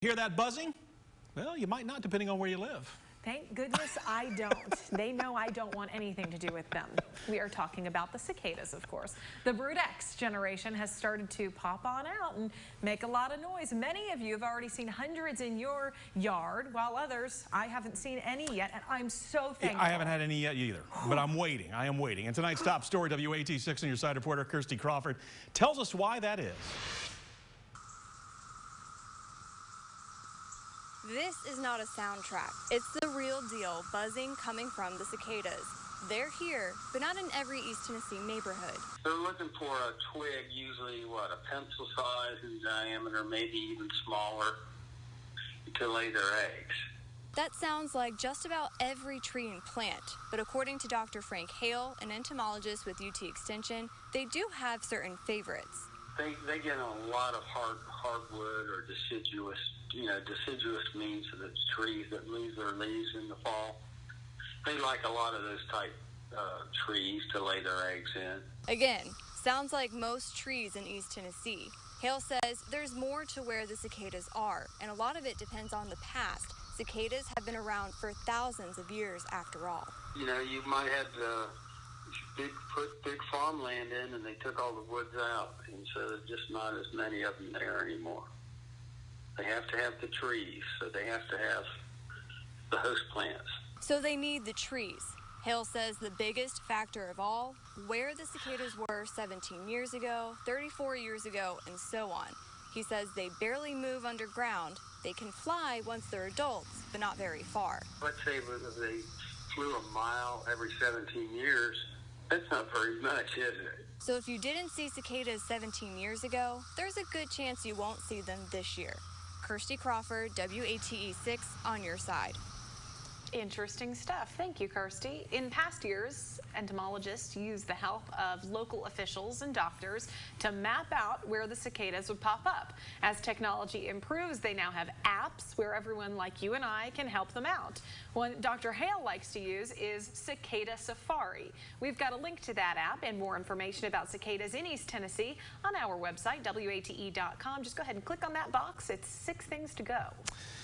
Hear that buzzing? Well, you might not, depending on where you live. Thank goodness I don't. They know I don't want anything to do with them. We are talking about the cicadas, of course. The Brood X generation has started to pop on out and make a lot of noise. Many of you have already seen hundreds in your yard, while others, I haven't seen any yet, and I'm so thankful. Yeah, I haven't had any yet either, but I'm waiting. I am waiting. And tonight's top story, WATE 6 on your side reporter, Kirsty Crawford, tells us why that is. This is not a soundtrack. It's the real deal buzzing coming from the cicadas. They're here, but not in every East Tennessee neighborhood. They're looking for a twig, usually, a pencil size in diameter, maybe even smaller, to lay their eggs. That sounds like just about every tree and plant, but according to Dr. Frank Hale, an entomologist with UT Extension, they do have certain favorites. They get a lot of hardwood or deciduous. Deciduous means that it's trees that lose their leaves in the fall. They like a lot of those type trees to lay their eggs in. Again, sounds like most trees in East Tennessee. Hale says there's more to where the cicadas are, and a lot of it depends on the past. Cicadas have been around for thousands of years after all. You might have put big farmland in and they took all the woods out, and so there's just not as many of them there anymore. They have to have the trees, so they have to have the host plants. So they need the trees. Hale says the biggest factor of all, where the cicadas were 17 years ago, 34 years ago, and so on. He says they barely move underground. They can fly once they're adults, but not very far. Let's say if they flew a mile every 17 years, that's not very much, is it? So if you didn't see cicadas 17 years ago, there's a good chance you won't see them this year. Kirsty Crawford, WATE 6 on your side. Interesting stuff. Thank you, Kirsty. In past years, entomologists used the help of local officials and doctors to map out where the cicadas would pop up. As technology improves, they now have apps where everyone like you and I can help them out. One Dr. Hale likes to use is Cicada Safari. We've got a link to that app and more information about cicadas in East Tennessee on our website, WATE.com. Just go ahead and click on that box. It's 6 things to go.